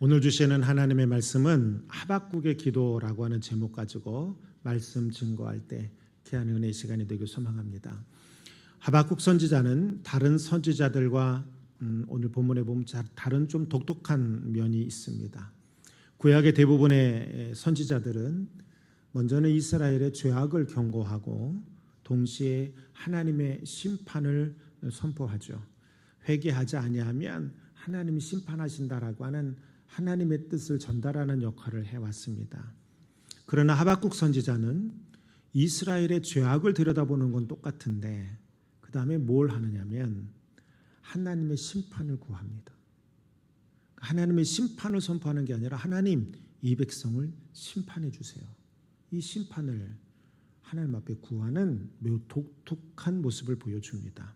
오늘 주시는 하나님의 말씀은 하박국의 기도라고 하는 제목 가지고 말씀 증거할 때 귀한 은혜의 시간이 되길 소망합니다. 하박국 선지자는 다른 선지자들과 오늘 본문에 보면 다른 좀 독특한 면이 있습니다. 구약의 대부분의 선지자들은 먼저는 이스라엘의 죄악을 경고하고 동시에 하나님의 심판을 선포하죠. 회개하지 아니하면 하나님이 심판하신다라고 하는 하나님의 뜻을 전달하는 역할을 해왔습니다. 그러나 하박국 선지자는 이스라엘의 죄악을 들여다보는 건 똑같은데 그 다음에 뭘 하느냐면 하나님의 심판을 구합니다. 하나님의 심판을 선포하는 게 아니라 하나님 이 백성을 심판해 주세요. 이 심판을 하나님 앞에 구하는 매우 독특한 모습을 보여줍니다.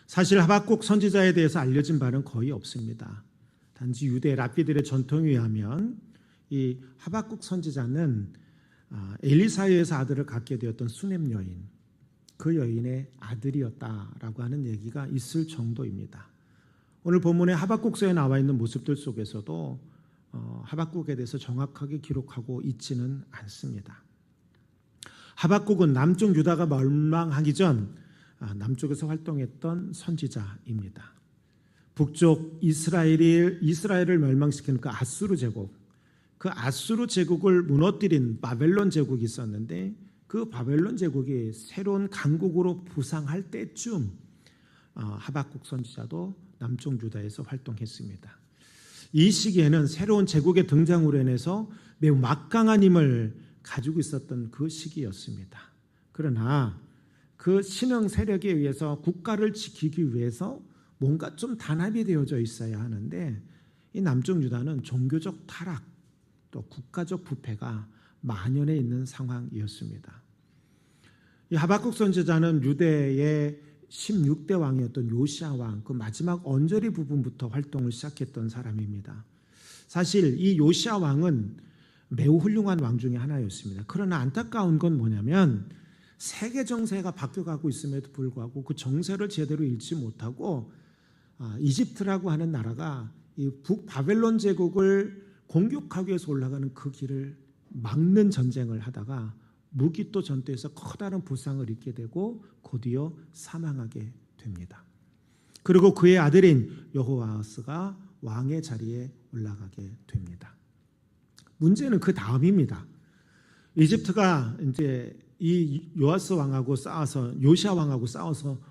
사실 하박국 선지자에 대해서 알려진 바는 거의 없습니다. 단지 유대 랍비들의 전통에 의하면 이 하박국 선지자는 엘리사에서 아들을 갖게 되었던 수넴 여인, 그 여인의 아들이었다라고 하는 얘기가 있을 정도입니다. 오늘 본문에 하박국서에 나와 있는 모습들 속에서도 하박국에 대해서 정확하게 기록하고 있지는 않습니다. 하박국은 남쪽 유다가 멸망하기 전 남쪽에서 활동했던 선지자입니다. 북쪽 이스라엘을 멸망시키는 그 아수르 제국, 그 아수르 제국을 무너뜨린 바벨론 제국이 있었는데 그 바벨론 제국이 새로운 강국으로 부상할 때쯤 하박국 선지자도 남쪽 유다에서 활동했습니다. 이 시기에는 새로운 제국의 등장으로 인해서 매우 막강한 힘을 가지고 있었던 그 시기였습니다. 그러나 그 신흥 세력에 의해서 국가를 지키기 위해서 뭔가 좀 단합이 되어져 있어야 하는데 이 남쪽 유다는 종교적 타락 또 국가적 부패가 만연해 있는 상황이었습니다. 이 하박국 선지자는 유대의 16대 왕이었던 요시야 왕, 그 마지막 언저리 부분부터 활동을 시작했던 사람입니다. 사실 이 요시야 왕은 매우 훌륭한 왕 중에 하나였습니다. 그러나 안타까운 건 뭐냐면 세계 정세가 바뀌어가고 있음에도 불구하고 그 정세를 제대로 읽지 못하고 이집트라고 하는 나라가 이 북바벨론 제국을 공격하기 위해서 올라가는 그 길을 막는 전쟁을 하다가 무기또 전투에서 커다란 부상을 입게 되고 곧이어 사망하게 됩니다. 그리고 그의 아들인 여호아하스가 왕의 자리에 올라가게 됩니다. 문제는 그 다음입니다. 이집트가 이제 이 요아스 왕하고 싸워서 요시야 왕하고 싸워서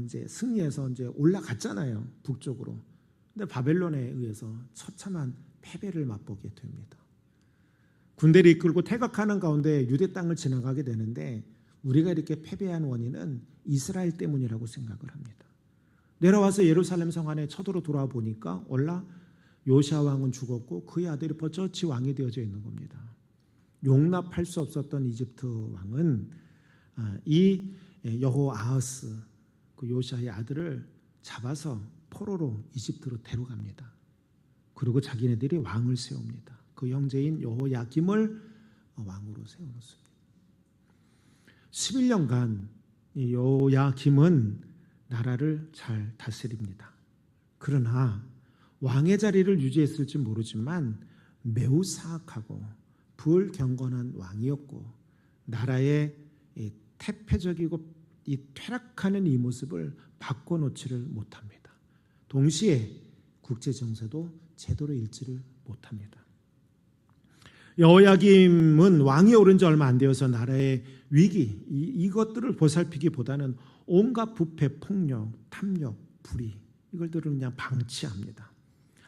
이제 승리해서 이제 올라갔잖아요, 북쪽으로. 근데 바벨론에 의해서 처참한 패배를 맛보게 됩니다. 군대를 이끌고 퇴각하는 가운데 유대 땅을 지나가게 되는데 우리가 이렇게 패배한 원인은 이스라엘 때문이라고 생각을 합니다. 내려와서 예루살렘 성 안에 쳐들어 돌아와 보니까 올라 요시야 왕은 죽었고 그의 아들이 버젓이 왕이 되어져 있는 겁니다. 용납할 수 없었던 이집트 왕은 이 여호아하스 그 요시야의 아들을 잡아서 포로로 이집트로 데려갑니다. 그리고 자기네들이 왕을 세웁니다. 그 형제인 여호야김을 왕으로 세워놓습니다. 11년간 여호야김은 나라를 잘 다스립니다. 그러나 왕의 자리를 유지했을지 모르지만 매우 사악하고 불경건한 왕이었고 나라의 태폐적이고 이 퇴락하는 이 모습을 바꿔놓지를 못합니다. 동시에 국제 정세도 제대로 읽지를 못합니다. 여호야김은 왕이 오른 지 얼마 안 되어서 나라의 위기 이것들을 보살피기보다는 온갖 부패, 폭력, 탐욕, 불의 이걸들을 그냥 방치합니다.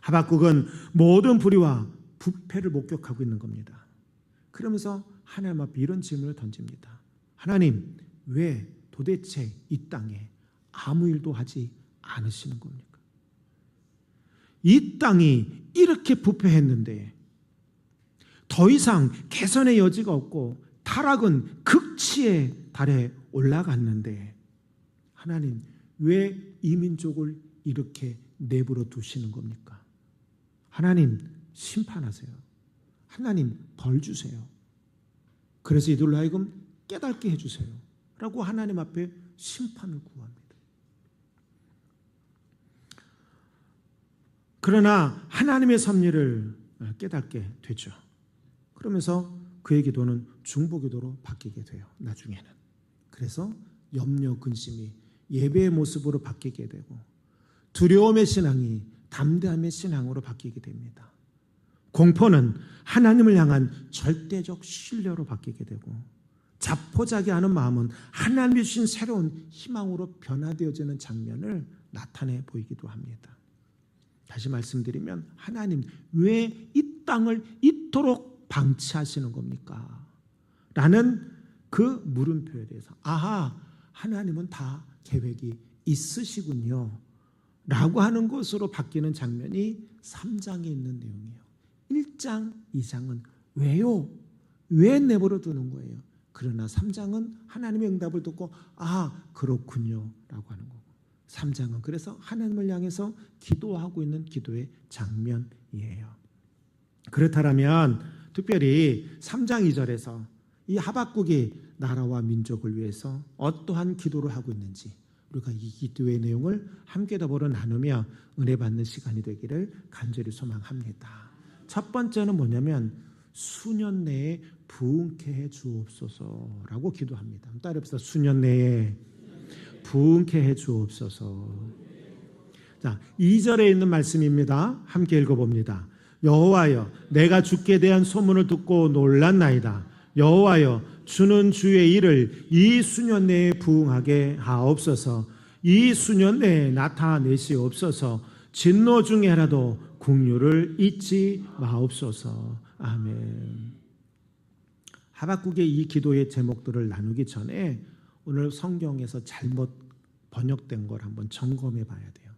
하박국은 모든 불의와 부패를 목격하고 있는 겁니다. 그러면서 하나님 앞에 이런 질문을 던집니다. 하나님, 왜 도대체 이 땅에 아무 일도 하지 않으시는 겁니까? 이 땅이 이렇게 부패했는데 더 이상 개선의 여지가 없고 타락은 극치에 달해 올라갔는데 하나님, 왜 이 민족을 이렇게 내버려 두시는 겁니까? 하나님, 심판하세요. 하나님, 벌 주세요. 그래서 이들로 하여금 깨닫게 해주세요 라고 하나님 앞에 심판을 구합니다. 그러나 하나님의 섭리를 깨닫게 되죠. 그러면서 그의 기도는 중보기도로 바뀌게 돼요. 나중에는. 그래서 염려, 근심이 예배의 모습으로 바뀌게 되고 두려움의 신앙이 담대함의 신앙으로 바뀌게 됩니다. 공포는 하나님을 향한 절대적 신뢰로 바뀌게 되고 자포자기하는 마음은 하나님이 주신 새로운 희망으로 변화되어지는 장면을 나타내 보이기도 합니다. 다시 말씀드리면 하나님 왜 이 땅을 이토록 방치하시는 겁니까? 라는 그 물음표에 대해서 아하, 하나님은 다 계획이 있으시군요 라고 하는 것으로 바뀌는 장면이 3장에 있는 내용이에요. 1장, 2장은 왜요? 왜 내버려 두는 거예요? 그러나 3장은 하나님의 응답을 듣고 아, 그렇군요 라고 하는 거고 3장은 그래서 하나님을 향해서 기도하고 있는 기도의 장면이에요. 그렇다면 특별히 3장 2절에서 이 하박국이 나라와 민족을 위해서 어떠한 기도를 하고 있는지 우리가 이 기도의 내용을 함께 더불어 나누며 은혜 받는 시간이 되기를 간절히 소망합니다. 첫 번째는 뭐냐면 수년 내에 부흥케 해 주옵소서라고 기도합니다. 따라해보세요. 수년 내에 부흥케 해 주옵소서. 자, 2절에 있는 말씀입니다. 함께 읽어봅니다. 여호와여, 내가 주께 대한 소문을 듣고 놀랐나이다. 여호와여, 주는 주의 일을 이 수년 내에 부응하게 하옵소서. 이 수년 내에 나타내시옵소서. 진노 중에라도 긍휼을 잊지 마옵소서. 아멘. 하박국의 이 기도의 제목들을 나누기 전에 오늘 성경에서 잘못 번역된 걸 한번 점검해 봐야 돼요.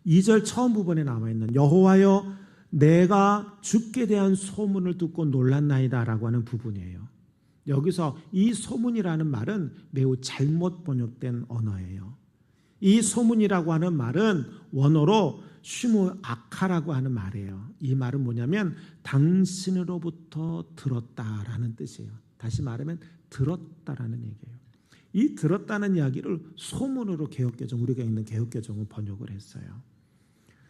2절 처음 부분에 나와 있는 여호와여 내가 주께 대한 소문을 듣고 놀랐나이다 라고 하는 부분이에요. 여기서 이 소문이라는 말은 매우 잘못 번역된 언어예요. 이 소문이라고 하는 말은 원어로 슈무 아카라고 하는 말이에요. 이 말은 뭐냐면 당신으로부터 들었다라는 뜻이에요. 다시 말하면 들었다라는 얘기예요. 이 들었다는 이야기를 소문으로 개역개정, 우리가 있는 개역개정은 번역을 했어요.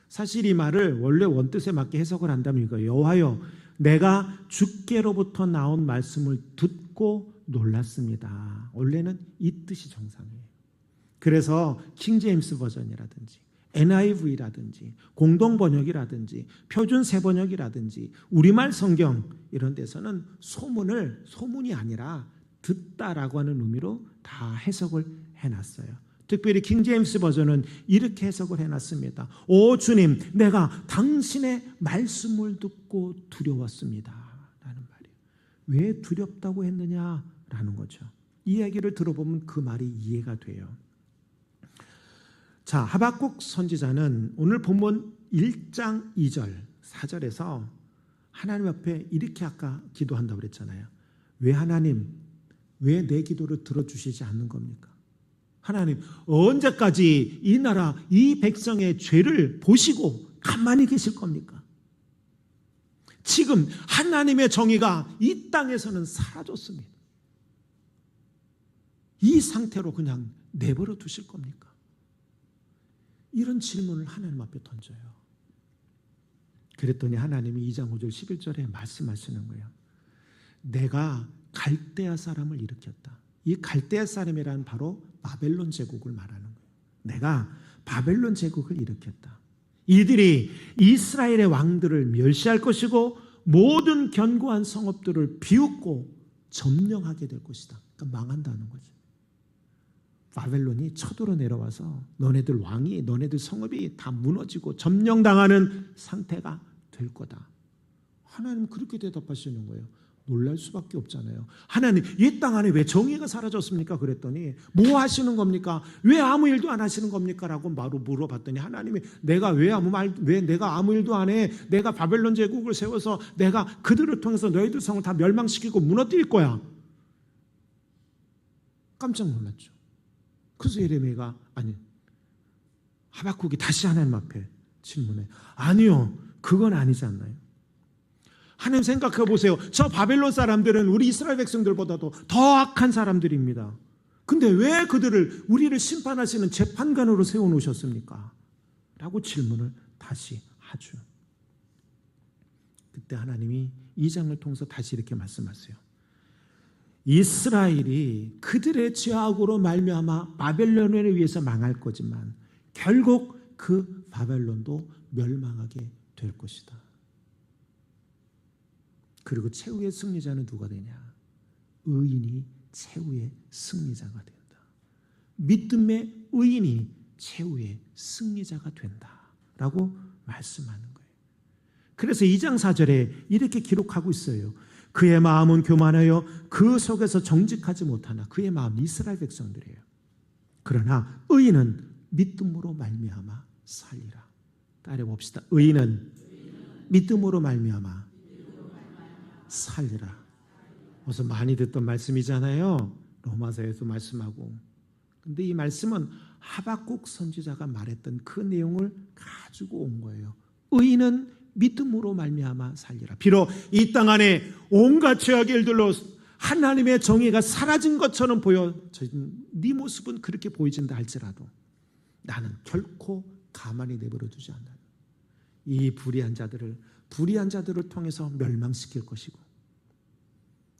사실 이 말을 원래 원뜻에 맞게 해석을 한다면 이거예요. 여호와여, 내가 주께로부터 나온 말씀을 듣고 놀랐습니다. 원래는 이 뜻이 정상이에요. 그래서 킹제임스 버전이라든지 NIV라든지 공동번역이라든지 표준 세번역이라든지 우리말 성경 이런 데서는 소문이 아니라 듣다라고 하는 의미로 다 해석을 해놨어요. 특별히 킹제임스 버전은 이렇게 해석을 해놨습니다. 오 주님, 내가 당신의 말씀을 듣고 두려웠습니다 라는 말이에요. 왜 두렵다고 했느냐라는 거죠. 이 이야기를 들어보면 그 말이 이해가 돼요. 자, 하박국 선지자는 오늘 본문 1장 2절 4절에서 하나님 앞에 이렇게 아까 기도한다고 그랬잖아요. 왜 하나님, 왜 내 기도를 들어주시지 않는 겁니까? 하나님, 언제까지 이 나라, 이 백성의 죄를 보시고 가만히 계실 겁니까? 지금 하나님의 정의가 이 땅에서는 사라졌습니다. 이 상태로 그냥 내버려 두실 겁니까? 이런 질문을 하나님 앞에 던져요. 그랬더니 하나님이 2장 5절 11절에 말씀하시는 거예요. 내가 갈대아 사람을 일으켰다. 이 갈대아 사람이란 바로 바벨론 제국을 말하는 거예요. 내가 바벨론 제국을 일으켰다. 이들이 이스라엘의 왕들을 멸시할 것이고 모든 견고한 성읍들을 비웃고 점령하게 될 것이다. 그러니까 망한다는 거죠. 바벨론이 쳐들어 내려와서 너네들 왕이, 너네들 성읍이 다 무너지고 점령당하는 상태가 될 거다. 하나님은 그렇게 대답하시는 거예요. 놀랄 수밖에 없잖아요. 하나님, 이 땅 안에 왜 정의가 사라졌습니까? 그랬더니 뭐 하시는 겁니까? 왜 아무 일도 안 하시는 겁니까? 라고 바로 물어봤더니 하나님이 왜 내가 아무 일도 안 해? 내가 바벨론 제국을 세워서 내가 그들을 통해서 너희들 성을 다 멸망시키고 무너뜨릴 거야. 깜짝 놀랐죠. 그래서 예레미야가 하박국이 다시 하나님 앞에 질문해. 아니요, 그건 아니지 않나요? 하나님 생각해 보세요. 저 바벨론 사람들은 우리 이스라엘 백성들보다도 더 악한 사람들입니다. 근데 왜 그들을 우리를 심판하시는 재판관으로 세워놓으셨습니까? 라고 질문을 다시 하주. 그때 하나님이 이 장을 통해서 다시 이렇게 말씀하세요. 이스라엘이 그들의 죄악으로 말미암아 바벨론에 의해서 망할 거지만 결국 그 바벨론도 멸망하게 될 것이다. 그리고 최후의 승리자는 누가 되냐? 의인이 최후의 승리자가 된다. 믿음의 의인이 최후의 승리자가 된다라고 말씀하는 거예요. 그래서 2장 4절에 이렇게 기록하고 있어요. 그의 마음은 교만하여 그 속에서 정직하지 못하나 그의 마음은 이스라엘 백성들이에요. 그러나 의인은 믿음으로 말미암아 살리라. 따라 봅시다. 의인은 믿음으로 말미암아 살리라. 어서 많이 듣던 말씀이잖아요. 로마서에서 말씀하고. 근데 이 말씀은 하박국 선지자가 말했던 그 내용을 가지고 온 거예요. 의인은 믿음으로 말미암아 살리라. 비록 이 땅 안에 온갖 죄악의 일들로 하나님의 정의가 사라진 것처럼 보여진 네 모습은 그렇게 보이진다 할지라도 나는 결코 가만히 내버려 두지 않는다. 이 불의한 자들을 통해서 멸망시킬 것이고,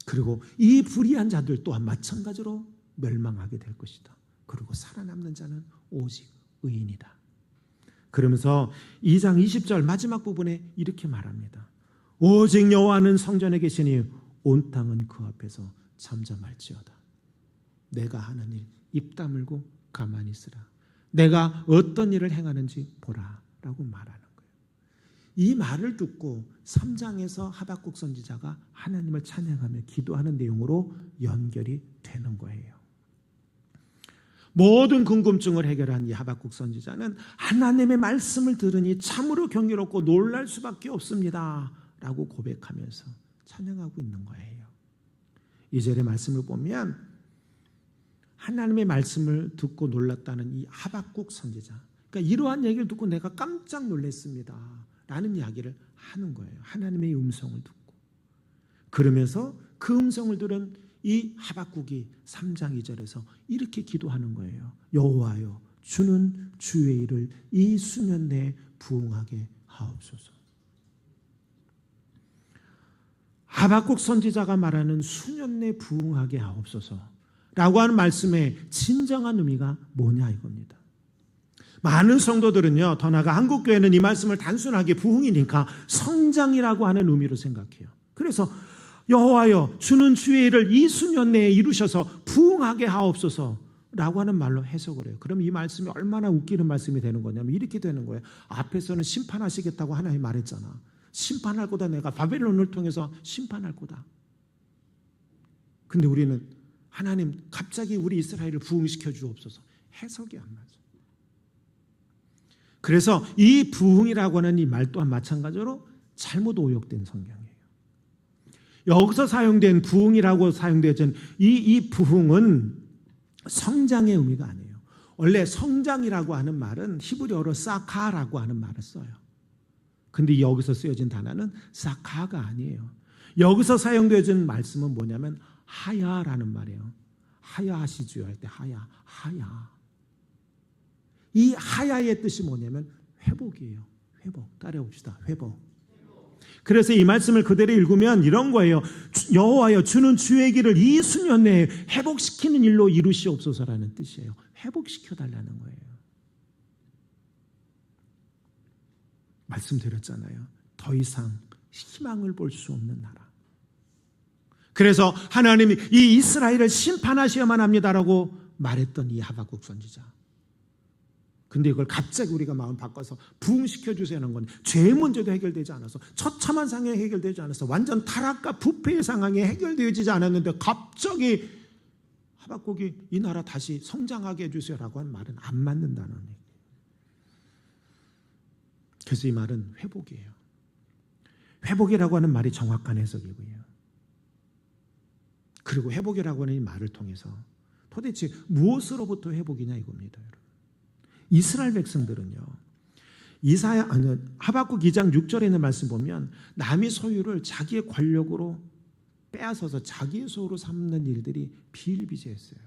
그리고 이 불의한 자들 또한 마찬가지로 멸망하게 될 것이다. 그리고 살아남는 자는 오직 의인이다. 그러면서 2장 20절 마지막 부분에 이렇게 말합니다. 오직 여호와는 성전에 계시니 온 땅은 그 앞에서 잠잠할지어다. 내가 하는 일 입 다물고 가만히 있으라. 내가 어떤 일을 행하는지 보라 라고 말하는 거예요. 이 말을 듣고 3장에서 하박국 선지자가 하나님을 찬양하며 기도하는 내용으로 연결이 되는 거예요. 모든 궁금증을 해결한 이 하박국 선지자는 하나님의 말씀을 들으니 참으로 경이롭고 놀랄 수밖에 없습니다 라고 고백하면서 찬양하고 있는 거예요. 2절의 말씀을 보면 하나님의 말씀을 듣고 놀랐다는 이 하박국 선지자, 그러니까 이러한 얘기를 듣고 내가 깜짝 놀랐습니다 라는 이야기를 하는 거예요. 하나님의 음성을 듣고. 그러면서 그 음성을 들은 이 하박국이 3장 2절에서 이렇게 기도하는 거예요. 여호와여, 주는 주의 일을 이 수년 내에 부응하게 하옵소서. 하박국 선지자가 말하는 수년 내에 부응하게 하옵소서 라고 하는 말씀의 진정한 의미가 뭐냐 이겁니다. 많은 성도들은요, 더 나아가 한국교회는 이 말씀을 단순하게 부흥이니까 성장이라고 하는 의미로 생각해요. 그래서 여호와여, 주는 주의 일을 이 수년 내에 이루셔서 부흥하게 하옵소서라고 하는 말로 해석을 해요. 그럼 이 말씀이 얼마나 웃기는 말씀이 되는 거냐면 이렇게 되는 거예요. 앞에서는 심판하시겠다고 하나님이 말했잖아. 심판할 거다. 내가 바벨론을 통해서 심판할 거다. 근데 우리는 하나님 갑자기 우리 이스라엘을 부흥시켜 주옵소서. 해석이 안 맞아. 그래서 이 부흥이라고 하는 이 말 또한 마찬가지로 잘못 오역된 성경이에요. 여기서 사용된 부흥이라고 사용되어진 이 부흥은 성장의 의미가 아니에요. 원래 성장이라고 하는 말은 히브리어로 사카라고 하는 말을 써요. 근데 여기서 쓰여진 단어는 사카가 아니에요. 여기서 사용되어진 말씀은 뭐냐면 하야라는 말이에요. 하야하시주요 할 때 하야. 이 하야의 뜻이 뭐냐면 회복이에요. 회복. 따라해봅시다. 회복. 그래서 이 말씀을 그대로 읽으면 이런 거예요. 여호와여, 주는 주의 길을 이 수년 내에 회복시키는 일로 이루시옵소서라는 뜻이에요. 회복시켜달라는 거예요. 말씀드렸잖아요. 더 이상 희망을 볼 수 없는 나라. 그래서 하나님이 이 이스라엘을 심판하셔야만 합니다라고 말했던 이 하박국 선지자. 근데 이걸 갑자기 우리가 마음 바꿔서 부흥시켜 주세요는 건 죄 문제도 해결되지 않아서 처참한 상황이 해결되지 않아서 완전 타락과 부패의 상황이 해결되지 않았는데 갑자기 하박국이 이 나라 다시 성장하게 해주세요라고 하는 말은 안 맞는다는 얘기예요. 그래서 이 말은 회복이에요. 회복이라고 하는 말이 정확한 해석이고요. 그리고 회복이라고 하는 이 말을 통해서 도대체 무엇으로부터 회복이냐 이겁니다. 여러분. 이스라엘 백성들은요, 하박국 2장 6절에 있는 말씀 보면 남의 소유를 자기의 권력으로 빼앗아서 자기의 소유로 삼는 일들이 비일비재했어요.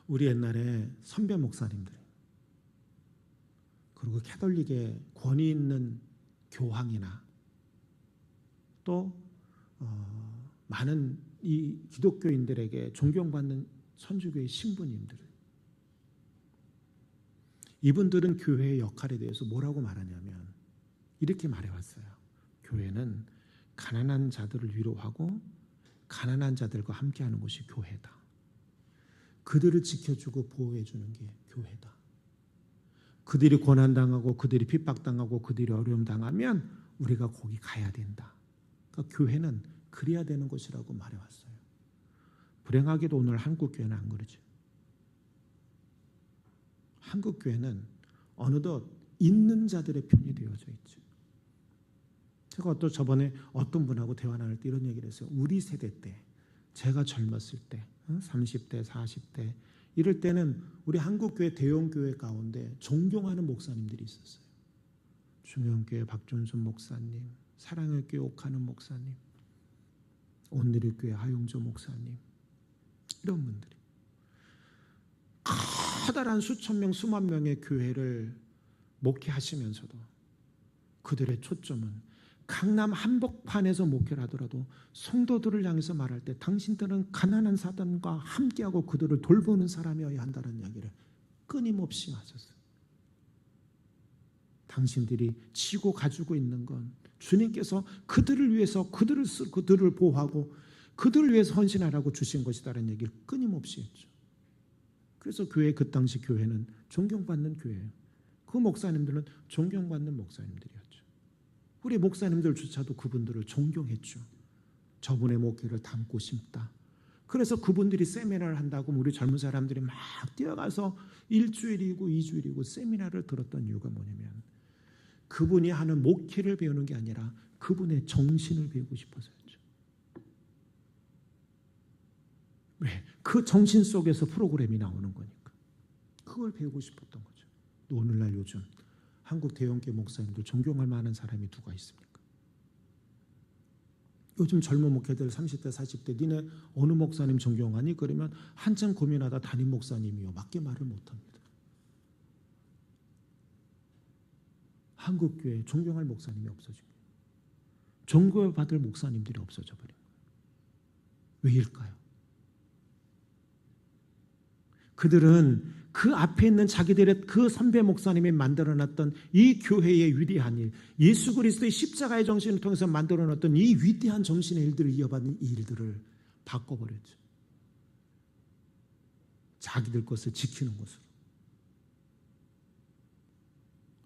우리 옛날에 선배 목사님들, 그리고 캐톨릭의 권위 있는 교황이나 또 많은 이 기독교인들에게 존경받는 선주교의 신부님들, 이분들은 교회의 역할에 대해서 뭐라고 말하냐면 이렇게 말해왔어요. 교회는 가난한 자들을 위로하고 가난한 자들과 함께하는 것이 교회다. 그들을 지켜주고 보호해주는 게 교회다. 그들이 고난당하고 그들이 핍박당하고 그들이 어려움 당하면 우리가 거기 가야 된다. 그러니까 교회는 그래야 되는 것이라고 말해왔어요. 불행하게도 오늘 한국교회는 안 그러죠. 한국교회는 어느덧 있는 자들의 편이 되어져 있죠. 제가 또 저번에 어떤 분하고 대화 나눌 때 이런 얘기를 했어요. 우리 세대 때, 제가 젊었을 때, 30대, 40대 이럴 때는 우리 한국교회 대형교회 가운데 존경하는 목사님들이 있었어요. 중영교회 박준순 목사님, 사랑의 교회 옥하는 목사님, 온누리 교회 하용조 목사님, 이런 분들이 커다란 수천 명, 수만 명의 교회를 목회하시면서도 그들의 초점은 강남 한복판에서 목회를 하더라도 성도들을 향해서 말할 때 당신들은 가난한 사람과 함께하고 그들을 돌보는 사람이어야 한다는 이야기를 끊임없이 하셨어요. 당신들이 지고 가지고 있는 건 주님께서 그들을 위해서 그들을 보호하고 그들을 위해서 헌신하라고 주신 것이다라는 얘기를 끊임없이 했죠. 그래서 그 당시 교회는 존경받는 교회예요. 그 목사님들은 존경받는 목사님들이었죠. 우리 목사님들조차도 그분들을 존경했죠. 저분의 목회를 담고 싶다. 그래서 그분들이 세미나를 한다고 우리 젊은 사람들이 막 뛰어가서 일주일이고 2주일이고 세미나를 들었던 이유가 뭐냐면 그분이 하는 목회를 배우는 게 아니라 그분의 정신을 배우고 싶어서였죠. 왜? 그 정신 속에서 프로그램이 나오는 거니까. 그걸 배우고 싶었던 거죠. 오늘날 요즘 한국 대형교회 목사님들 존경할 만한 사람이 누가 있습니까? 요즘 젊은 목회들 30대 40대 니네 어느 목사님 존경하니? 그러면 한참 고민하다 담임 목사님이요 맞게 말을 못합니다. 한국교회 존경할 목사님이 없어진 거예요. 존경받을 목사님들이 없어져 버린 거예요. 왜일까요? 그들은 그 앞에 있는 자기들의 그 선배 목사님이 만들어놨던 이 교회의 위대한 일, 예수 그리스도의 십자가의 정신을 통해서 만들어놨던 이 위대한 정신의 일들을 이어받는 이 일들을 바꿔버렸죠. 자기들 것을 지키는 것으로.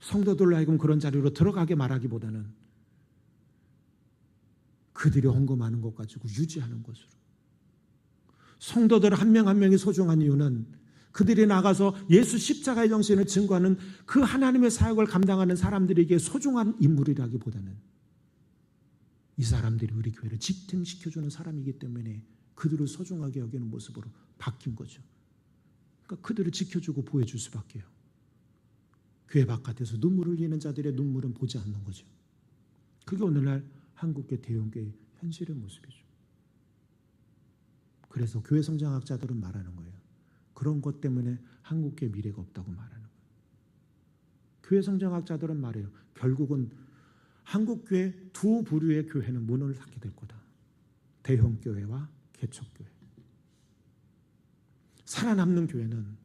성도들로 하여금 그런 자리로 들어가게 말하기보다는 그들이 헌금하는 것 가지고 유지하는 것으로. 성도들 한 명 한 명이 소중한 이유는 그들이 나가서 예수 십자가의 정신을 증거하는 그 하나님의 사역을 감당하는 사람들에게 소중한 인물이라기보다는 이 사람들이 우리 교회를 지탱시켜주는 사람이기 때문에 그들을 소중하게 여기는 모습으로 바뀐 거죠. 그러니까 그들을 지켜주고 보여줄 수밖에요. 교회 바깥에서 눈물을 흘리는 자들의 눈물은 보지 않는 거죠. 그게 오늘날 한국교회 대형교회의 현실의 모습이죠. 그래서 교회 성장학자들은 말하는 거예요. 그런 것 때문에 한국교회 미래가 없다고 말하는 거예요. 교회 성장학자들은 말해요. 결국은 한국교회 두 부류의 교회는 문을 닫게 될 거다. 대형교회와 개척교회. 살아남는 교회는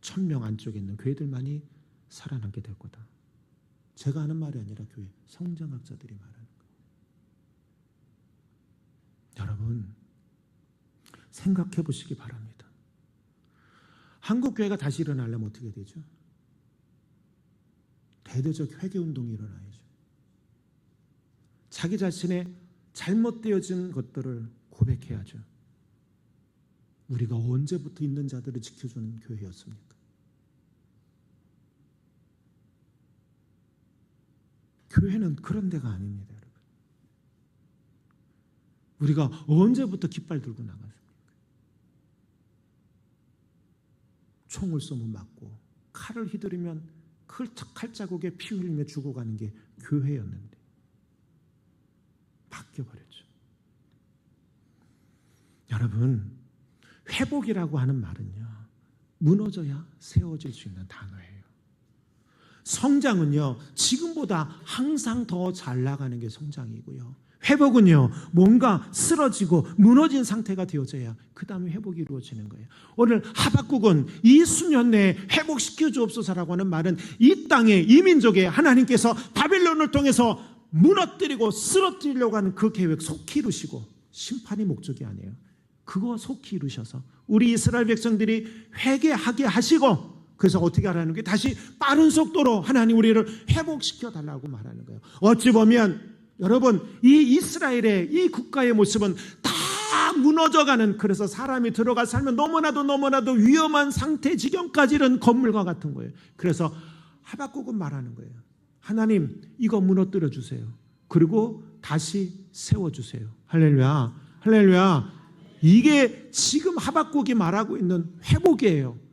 1000명 안쪽에 있는 교회들만이 살아남게 될 거다. 제가 하는 말이 아니라 교회 성장학자들이 말하는 거예요. 여러분 생각해 보시기 바랍니다. 한국교회가 다시 일어나려면 어떻게 되죠? 대대적 회개운동이 일어나야죠. 자기 자신의 잘못되어진 것들을 고백해야죠. 우리가 언제부터 있는 자들을 지켜주는 교회였습니까? 교회는 그런 데가 아닙니다, 여러분. 우리가 언제부터 깃발 들고 나갔습니까? 총을 쏘면 맞고 칼을 휘두르면 칼자국에 피 흘리며 죽어가는 게 교회였는데 바뀌어버렸죠. 여러분 회복이라고 하는 말은요 무너져야 세워질 수 있는 단어예요. 성장은요, 지금보다 항상 더 잘 나가는 게 성장이고요. 회복은요, 뭔가 쓰러지고 무너진 상태가 되어져야 그 다음에 회복이 이루어지는 거예요. 오늘 하박국은 이 수년 내에 회복시켜 주옵소서라고 하는 말은 이 땅에, 이 민족에 하나님께서 바벨론을 통해서 무너뜨리고 쓰러뜨리려고 하는 그 계획 속히 이루시고, 심판이 목적이 아니에요. 그거 속히 이루셔서 우리 이스라엘 백성들이 회개하게 하시고, 그래서 어떻게 하라는 게 다시 빠른 속도로 하나님 우리를 회복시켜 달라고 말하는 거예요. 어찌 보면 여러분, 이 이스라엘의 이 국가의 모습은 다 무너져가는, 그래서 사람이 들어가 살면 너무나도 위험한 상태 지경까지 이른 건물과 같은 거예요. 그래서 하박국은 말하는 거예요. 하나님, 이거 무너뜨려 주세요. 그리고 다시 세워주세요. 할렐루야, 할렐루야. 이게 지금 하박국이 말하고 있는 회복이에요.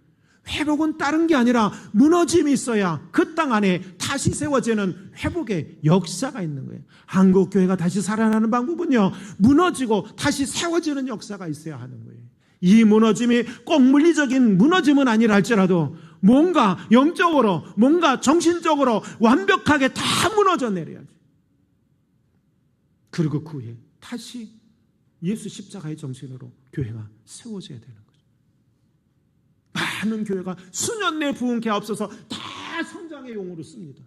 회복은 다른 게 아니라 무너짐이 있어야 그 땅 안에 다시 세워지는 회복의 역사가 있는 거예요. 한국 교회가 다시 살아나는 방법은요, 무너지고 다시 세워지는 역사가 있어야 하는 거예요. 이 무너짐이 꼭 물리적인 무너짐은 아니라 할지라도 뭔가 영적으로, 뭔가 정신적으로 완벽하게 다 무너져 내려야죠. 그리고 그 후에 다시 예수 십자가의 정신으로 교회가 세워져야 되는 거예요. 많은 교회가 수년 내 부흥케 하옵소서 다 성장의 용어로 씁니다.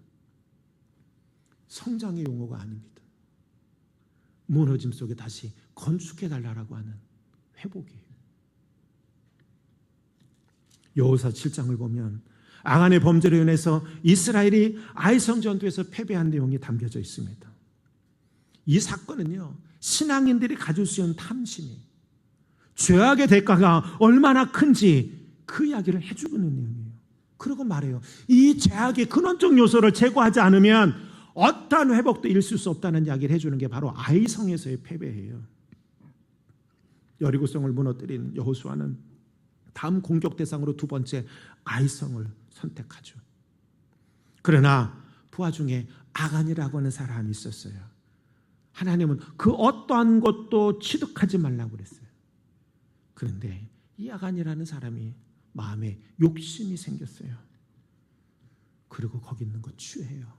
성장의 용어가 아닙니다. 무너짐 속에 다시 건축해달라고 하는 회복이에요. 여호수아 7장을 보면 아간의 범죄로 인해서 이스라엘이 아이성 전투에서 패배한 내용이 담겨져 있습니다. 이 사건은요, 신앙인들이 가질 수 있는 탐심이, 죄악의 대가가 얼마나 큰지 그 이야기를 해주고 있는 내용이에요. 그러고 말해요. 이 죄악의 근원적 요소를 제거하지 않으면 어떠한 회복도 있을 수 없다는 이야기를 해주는 게 바로 아이성에서의 패배예요. 여리고성을 무너뜨린 여호수아는 다음 공격 대상으로 두 번째 아이성을 선택하죠. 그러나 부하 중에 아간이라고 하는 사람이 있었어요. 하나님은 그 어떠한 것도 취득하지 말라고 그랬어요. 그런데 이 아간이라는 사람이 마음에 욕심이 생겼어요. 그리고 거기 있는 거 취해요.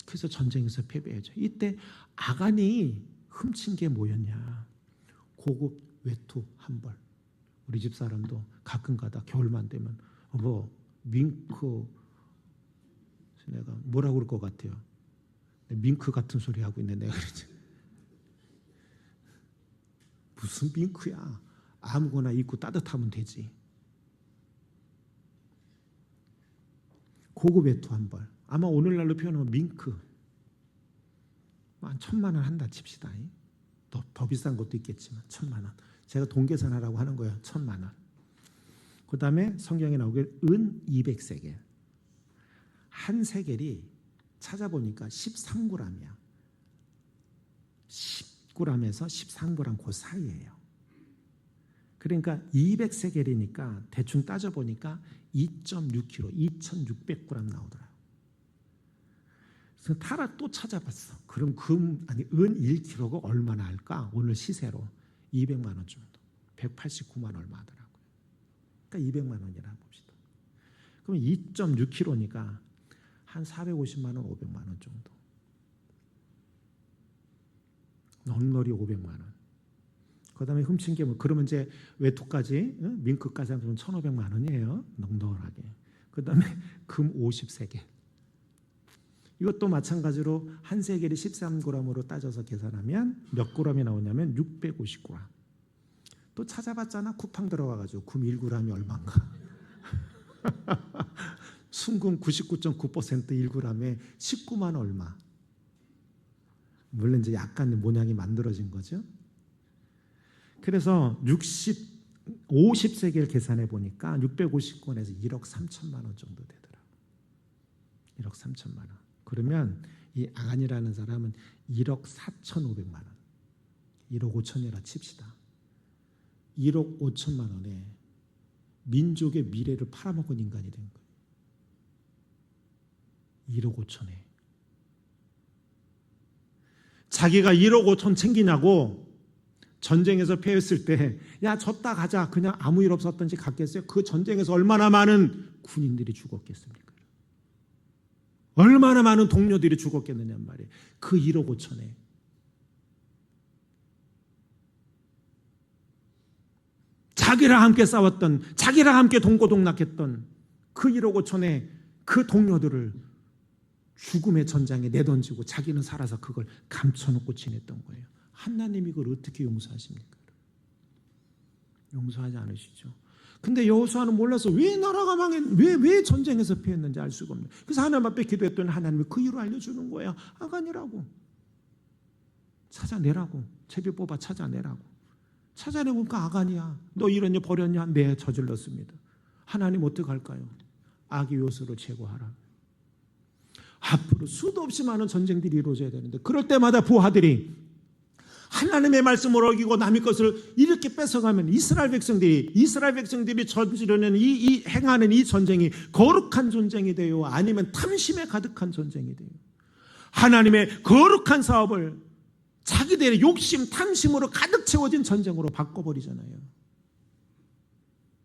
그래서 전쟁에서 패배하죠. 이때 아간이 훔친 게 뭐였냐? 고급 외투 한 벌. 우리 집 사람도 가끔가다 겨울만 되면 밍크, 내가 뭐라고 그럴 것 같아요? 밍크 같은 소리 하고 있네 내가. 그러지. 무슨 밍크야? 아무거나 입고 따뜻하면 되지. 고급 외투 한 벌. 아마 오늘날로 표현하면 밍크. 한 1,000만 원 한다 칩시다. 더 비싼 것도 있겠지만 1,000만 원. 제가 돈 계산하라고 하는 거예요. 1,000만 원. 그 다음에 성경에 나오길 은 200세겔. 한 세겔이 찾아보니까 13g이야. 10g에서 13g 그 사이예요. 그러니까 200세겔이니까 대충 따져보니까 2.6kg, 2,600g 나오더라고요. 그래서 타라 또 찾아봤어. 그럼 은 1kg가 얼마나 할까? 오늘 시세로 200만 원 정도. 189만 얼마 하더라고요. 그러니까 200만 원이라 봅시다. 그럼 2.6kg니까 한 450만 원, 500만 원 정도. 넉넉히 500만 원. 그 다음에 훔친 게 그러면 이제 외투까지, 밍크까지 하면 1,500만 원이에요. 넉넉하게. 그 다음에 금 50세겔. 이것도 마찬가지로 한 세겔이 13g으로 따져서 계산하면 몇 g이 나오냐면 650g. 또 찾아봤잖아. 쿠팡 들어가가지고 금 1g이 얼마인가. 순금 99.9% 1g에 19만 얼마. 물론 이제 약간 모양이 만들어진 거죠. 그래서 50세겔 계산해 보니까 650권에서 1억 3천만 원 정도 되더라고요. 1억 3천만 원. 그러면 이 아간이라는 사람은 1억 4,500만 원. 1억 5천이라 칩시다. 1억 5천만 원에 민족의 미래를 팔아먹은 인간이 된 거예요. 1억 5천에. 자기가 1억 5천 챙기냐고 전쟁에서 패했을 때 야 졌다 가자 그냥 아무 일 없었던지 갔겠어요? 그 전쟁에서 얼마나 많은 군인들이 죽었겠습니까? 얼마나 많은 동료들이 죽었겠느냐 말이에요. 그 1억 5천에. 자기랑 함께 싸웠던, 자기랑 함께 동고동락했던 그 1억 5천에 그 동료들을 죽음의 전장에 내던지고 자기는 살아서 그걸 감춰놓고 지냈던 거예요. 하나님이 그걸 어떻게 용서하십니까? 용서하지 않으시죠. 근데 여호수아는 몰라서 왜 나라가 왜 전쟁에서 피했는지 알 수가 없는. 그래서 하나님 앞에 기도했더니 하나님이 그 이유를 알려주는 거야. 아간이라고. 찾아내라고. 제비 뽑아 찾아내라고. 찾아내보니까 아간이야. 너 이런 일 버렸냐? 네, 저질렀습니다. 하나님 어떡할까요? 악의 요소를 제거하라. 앞으로 수도 없이 많은 전쟁들이 이루어져야 되는데 그럴 때마다 부하들이 하나님의 말씀을 어기고 남의 것을 이렇게 뺏어가면 이스라엘 백성들이 저지르는 행하는 이 전쟁이 거룩한 전쟁이 돼요? 아니면 탐심에 가득한 전쟁이 돼요? 하나님의 거룩한 사업을 자기들의 욕심, 탐심으로 가득 채워진 전쟁으로 바꿔버리잖아요.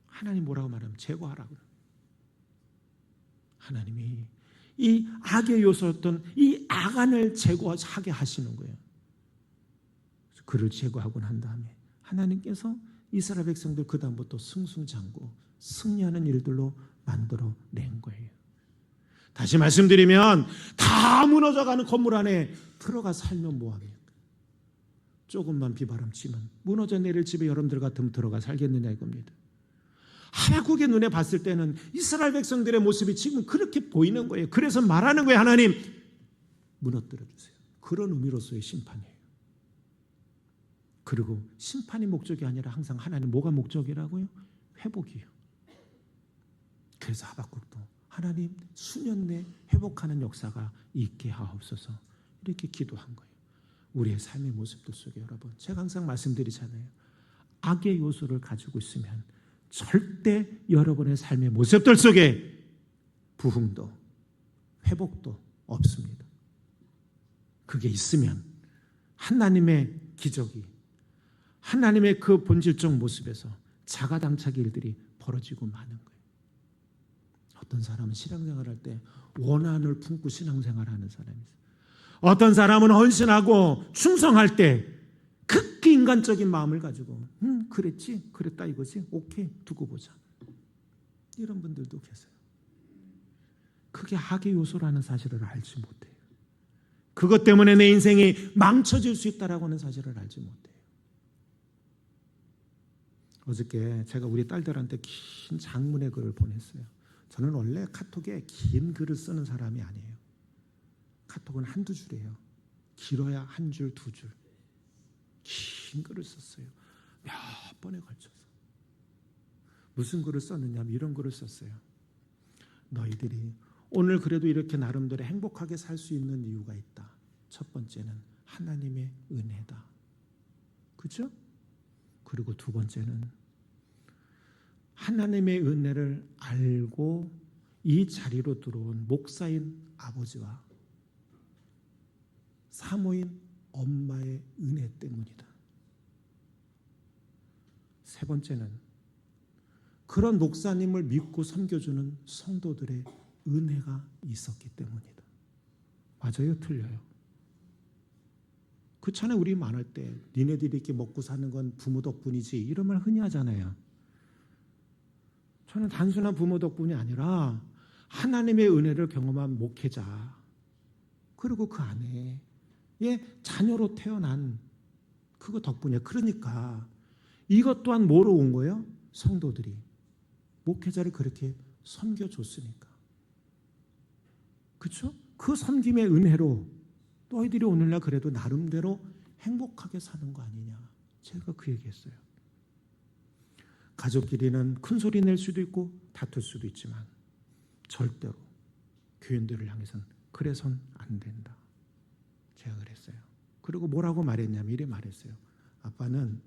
하나님 뭐라고 말하면 제거하라고. 하나님이 이 악의 요소였던 이 아간을 제거하게 하시는 거예요. 그를 제거하고 난 다음에 하나님께서 이스라엘 백성들 그 다음부터 승승장구 승리하는 일들로 만들어낸 거예요. 다시 말씀드리면 다 무너져가는 건물 안에 들어가 살면 뭐합니까? 조금만 비바람 치면 무너져 내릴 집에 여러분들 같으면 들어가 살겠느냐 이겁니다. 하박국의 눈에 봤을 때는 이스라엘 백성들의 모습이 지금 그렇게 보이는 거예요. 그래서 말하는 거예요. 하나님 무너뜨려 주세요. 그런 의미로서의 심판이에요. 그리고 심판이 목적이 아니라 항상 하나님 뭐가 목적이라고요? 회복이에요. 그래서 하박국도 하나님 수년 내 회복하는 역사가 있게 하옵소서 이렇게 기도한 거예요. 우리의 삶의 모습들 속에 여러분 제가 항상 말씀드리잖아요. 악의 요소를 가지고 있으면 절대 여러분의 삶의 모습들 속에 부흥도 회복도 없습니다. 그게 있으면 하나님의 기적이 하나님의 그 본질적 모습에서 자가당착의 일들이 벌어지고 마는 거예요. 어떤 사람은 신앙생활할 때 원한을 품고 신앙생활하는 사람이 있어요. 어떤 사람은 헌신하고 충성할 때 극히 인간적인 마음을 가지고 그랬지? 그랬다 이거지? 오케이 두고 보자. 이런 분들도 계세요. 그게 악의 요소라는 사실을 알지 못해요. 그것 때문에 내 인생이 망쳐질 수 있다라고 하는 사실을 알지 못해요. 어저께 제가 우리 딸들한테 긴 장문의 글을 보냈어요. 저는 원래 카톡에 긴 글을 쓰는 사람이 아니에요. 카톡은 한두 줄이에요. 길어야 한 줄, 두 줄. 긴 글을 썼어요. 몇 번에 걸쳐서. 무슨 글을 썼느냐 이런 글을 썼어요. 너희들이 오늘 그래도 이렇게 나름대로 행복하게 살 수 있는 이유가 있다. 첫 번째는 하나님의 은혜다. 그렇죠? 그리고 두 번째는 하나님의 은혜를 알고 이 자리로 들어온 목사인 아버지와 사모인 엄마의 은혜 때문이다. 세 번째는 그런 목사님을 믿고 섬겨주는 성도들의 은혜가 있었기 때문이다. 맞아요? 틀려요? 그렇잖아요. 우리 말할 때 니네들이 이렇게 먹고 사는 건 부모 덕분이지 이런 말 흔히 하잖아요. 저는 단순한 부모 덕분이 아니라 하나님의 은혜를 경험한 목회자 그리고 그 안에 자녀로 태어난 그거 덕분이에요. 그러니까 이것 또한 뭐로 온 거예요? 성도들이 목회자를 그렇게 섬겨줬으니까. 그렇죠? 그 섬김의 은혜로 너희들이 오늘날 그래도 나름대로 행복하게 사는 거 아니냐. 제가 그 얘기했어요. 가족끼리는 큰 소리 낼 수도 있고 다툴 수도 있지만 절대로 교인들을 향해서는 그래서는 안 된다. 제가 그랬어요. 그리고 뭐라고 말했냐면 이래 말했어요. 아빠는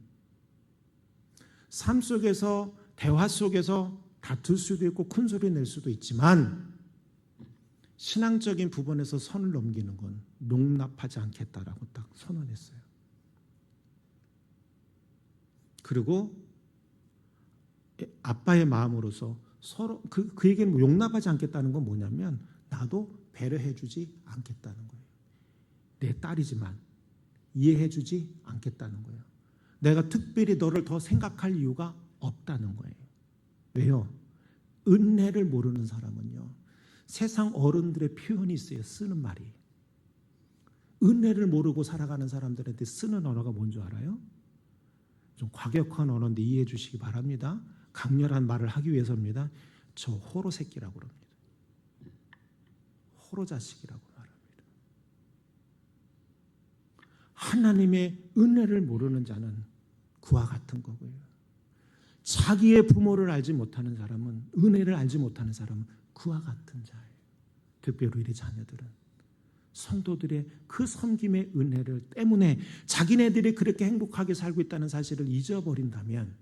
삶 속에서 대화 속에서 다툴 수도 있고 큰 소리 낼 수도 있지만 신앙적인 부분에서 선을 넘기는 건 용납하지 않겠다라고 딱 선언했어요. 그리고 아빠의 마음으로서 서로 그 얘기는 용납하지 않겠다는 건 뭐냐면 나도 배려해주지 않겠다는 거예요. 내 딸이지만 이해해주지 않겠다는 거예요. 내가 특별히 너를 더 생각할 이유가 없다는 거예요. 왜요? 은혜를 모르는 사람은요, 세상 어른들의 표현이 있어요. 쓰는 말이. 은혜를 모르고 살아가는 사람들한테 쓰는 언어가 뭔지 알아요? 좀 과격한 언어인데 이해해 주시기 바랍니다. 강렬한 말을 하기 위해서입니다. 저 호로 새끼라고 그럽니다. 호로 자식이라고 말합니다. 하나님의 은혜를 모르는 자는 그와 같은 거고요. 자기의 부모를 알지 못하는 사람은, 은혜를 알지 못하는 사람은 그와 같은 자예요. 특별히 우리 자녀들은 성도들의 그 섬김의 은혜를 때문에 자기네들이 그렇게 행복하게 살고 있다는 사실을 잊어버린다면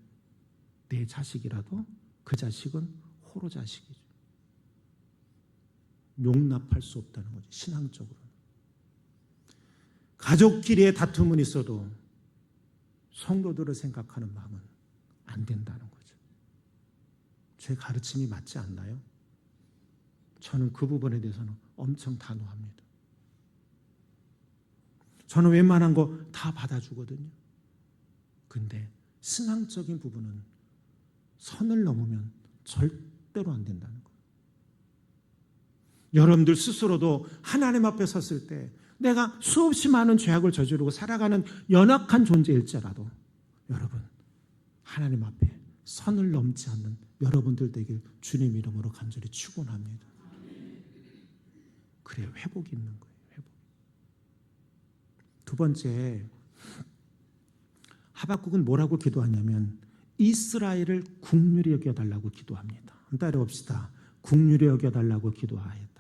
내 자식이라도 그 자식은 호로 자식이죠. 용납할 수 없다는 거죠. 신앙적으로. 가족끼리의 다툼은 있어도 성도들을 생각하는 마음은 안 된다는 거죠. 제 가르침이 맞지 않나요? 저는 그 부분에 대해서는 엄청 단호합니다. 저는 웬만한 거 다 받아주거든요. 근데 신앙적인 부분은 선을 넘으면 절대로 안 된다는 거예요. 여러분들 스스로도 하나님 앞에 섰을 때 내가 수없이 많은 죄악을 저지르고 살아가는 연약한 존재일지라도 여러분, 하나님 앞에 선을 넘지 않는 여러분들 되길 주님 이름으로 간절히 축원합니다. 그래야 회복이 있는 거예요. 회복. 두 번째, 하박국은 뭐라고 기도하냐면 이스라엘을 국률이 여겨달라고 기도합니다. 따라봅시다. 국률이 여겨달라고 기도하였다.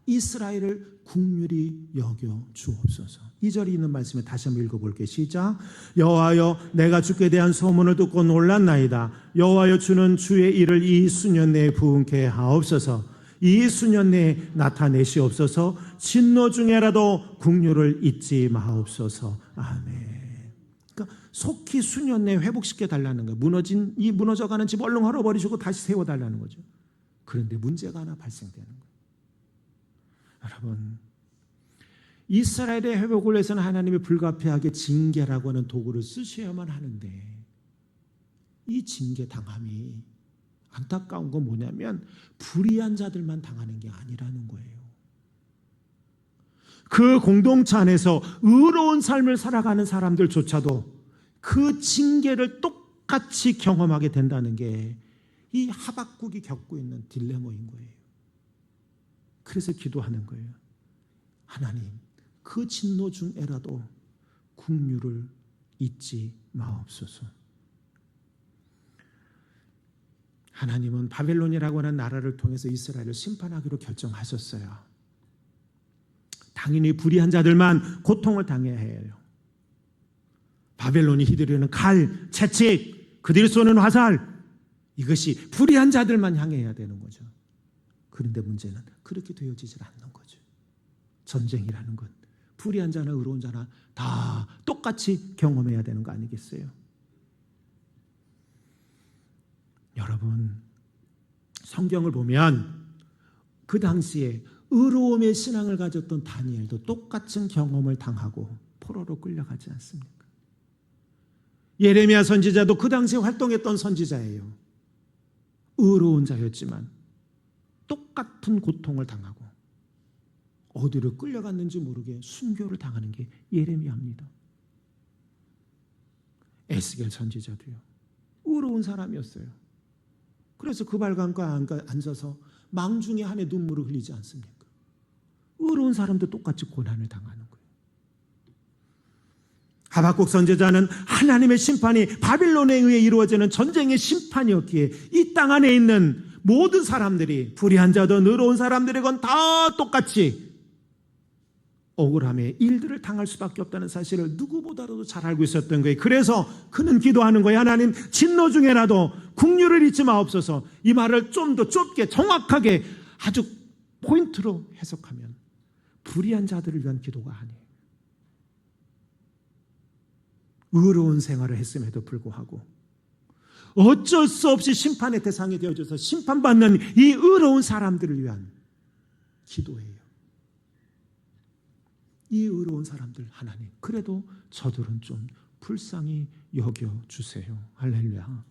이스라엘을 국률이 여겨 주옵소서. 2절에 있는 말씀에 다시 한번 읽어볼게요. 시작. 여호와여, 내가 주께 대한 소문을 듣고 놀랐나이다. 여호와여, 주는 주의 일을 이 수년 내에 부응케 하옵소서. 이 수년 내에 나타내시옵소서. 진노 중에라도 국률을 잊지 마옵소서. 아멘. 그러니까 속히 수년 내에 회복시켜 달라는 거예요. 무너져가는 집 얼른 헐어버리시고 다시 세워달라는 거죠. 그런데 문제가 하나 발생되는 거예요. 여러분, 이스라엘의 회복을 위해서는 하나님이 불가피하게 징계라고 하는 도구를 쓰셔야만 하는데 이 징계 당함이 안타까운 건 뭐냐면 불의한 자들만 당하는 게 아니라는 거예요. 그 공동체 안에서 의로운 삶을 살아가는 사람들조차도 그 징계를 똑같이 경험하게 된다는 게 이 하박국이 겪고 있는 딜레마인 거예요. 그래서 기도하는 거예요. 하나님, 그 진노 중에라도 국률을 잊지 마옵소서. 하나님은 바벨론이라고 하는 나라를 통해서 이스라엘을 심판하기로 결정하셨어요. 당연히 불의한 자들만 고통을 당해야 해요. 바벨론이 휘두르는 칼, 채찍, 그들이 쏘는 화살, 이것이 불의한 자들만 향해야 되는 거죠. 그런데 문제는 그렇게 되어지질 않는 거죠. 전쟁이라는 건 불의한 자나 의로운 자나 다 똑같이 경험해야 되는 거 아니겠어요? 여러분, 성경을 보면 그 당시에 의로움의 신앙을 가졌던 다니엘도 똑같은 경험을 당하고 포로로 끌려가지 않습니까? 예레미야 선지자도 그 당시에 활동했던 선지자예요. 의로운 자였지만 똑같은 고통을 당하고 어디로 끌려갔는지 모르게 순교를 당하는 게 예레미야입니다. 에스겔 선지자도요. 의로운 사람이었어요. 그래서 그 발강가에 앉아서 망중에 한해 눈물을 흘리지 않습니까? 의로운 사람도 똑같이 고난을 당하는 거예요. 하박국 선지자는 하나님의 심판이 바빌론에 의해 이루어지는 전쟁의 심판이었기에 이 땅 안에 있는 모든 사람들이 불의한 자든 의로운 사람들이건 다 똑같이 억울함의 일들을 당할 수밖에 없다는 사실을 누구보다도 잘 알고 있었던 거예요. 그래서 그는 기도하는 거예요. 하나님, 진노 중에라도 국률을 잊지 마옵소서. 이 말을 좀 더 좁게 정확하게 아주 포인트로 해석하면 불의한 자들을 위한 기도가 아니에요. 의로운 생활을 했음에도 불구하고 어쩔 수 없이 심판의 대상이 되어져서 심판받는 이 의로운 사람들을 위한 기도예요. 이 의로운 사람들 하나님, 그래도 저들은 좀 불쌍히 여겨주세요. 할렐루야.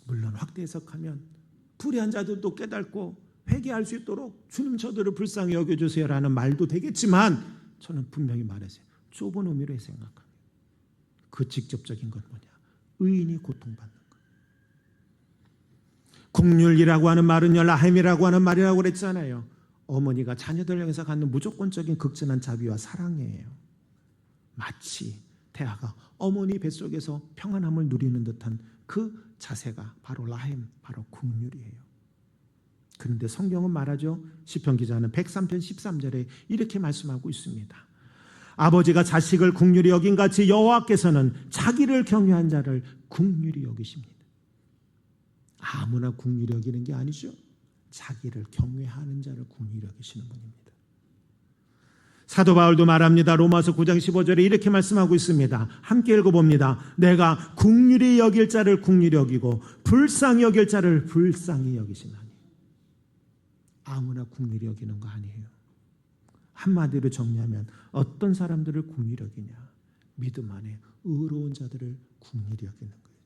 물론 확대 해석하면 불의한 자들도 깨닫고 회개할 수 있도록 주님 저들을 불쌍히 여겨주세요라는 말도 되겠지만 저는 분명히 말했어요. 좁은 의미로 생각합니다. 그 직접적인 건 뭐냐? 의인이 고통받는 것. 국률이라고 하는 말은요, 라햄이라고 하는 말이라고 그랬잖아요. 어머니가 자녀들을 향해서 갖는 무조건적인 극진한 자비와 사랑이에요. 마치 태아가 어머니 뱃속에서 평안함을 누리는 듯한 그 자세가 바로 라햄, 바로 국률이에요. 그런데 성경은 말하죠. 시편 기자는 103편 13절에 이렇게 말씀하고 있습니다. 아버지가 자식을 국률이 여긴 같이 여호와께서는 자기를 경외한 자를 국률이 여기십니다. 아무나 국률이 여기는 게 아니죠. 자기를 경외하는 자를 국률이 여기시는 분입니다. 사도 바울도 말합니다. 로마서 9장 15절에 이렇게 말씀하고 있습니다. 함께 읽어봅니다. 내가 긍휼히 여길 자를 긍휼히 여기고 불쌍히 여길 자를 불쌍히 여기시나니. 아무나 긍휼히 여기는 거 아니에요. 한마디로 정리하면 어떤 사람들을 긍휼히 여기냐? 믿음 안에 의로운 자들을 긍휼히 여기는 거예요.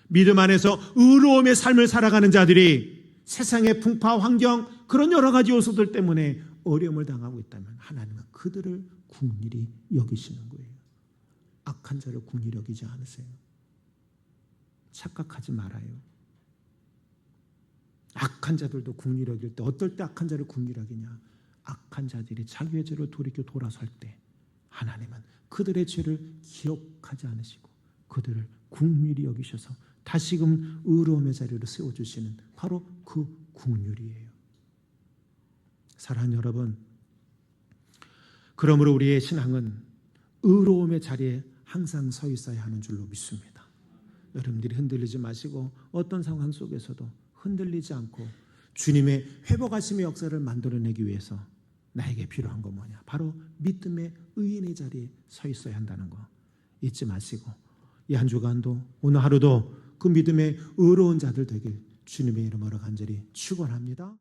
믿음 안에서 의로움의 삶을 살아가는 자들이 세상의 풍파, 환경, 그런 여러 가지 요소들 때문에 어려움을 당하고 있다면 하나님은 그들을 긍휼히 여기시는 거예요. 악한 자를 긍휼히 여기지 않으세요. 착각하지 말아요. 악한 자들도 긍휼히 여길 때 어떨 때 악한 자를 긍휼히 여기냐? 악한 자들이 자기의 죄로 돌이켜 돌아설 때 하나님은 그들의 죄를 기억하지 않으시고 그들을 긍휼히 여기셔서 다시금 의로움의 자리로 세워주시는 바로 그 긍휼이에요. 사랑하는 여러분, 그러므로 우리의 신앙은 의로움의 자리에 항상 서 있어야 하는 줄로 믿습니다. 여러분들이 흔들리지 마시고 어떤 상황 속에서도 흔들리지 않고 주님의 회복하심의 역사를 만들어내기 위해서 나에게 필요한 건 뭐냐? 바로 믿음의 의인의 자리에 서 있어야 한다는 거 잊지 마시고 이 한 주간도 오늘 하루도 그 믿음의 의로운 자들 되길 주님의 이름으로 간절히 축원합니다.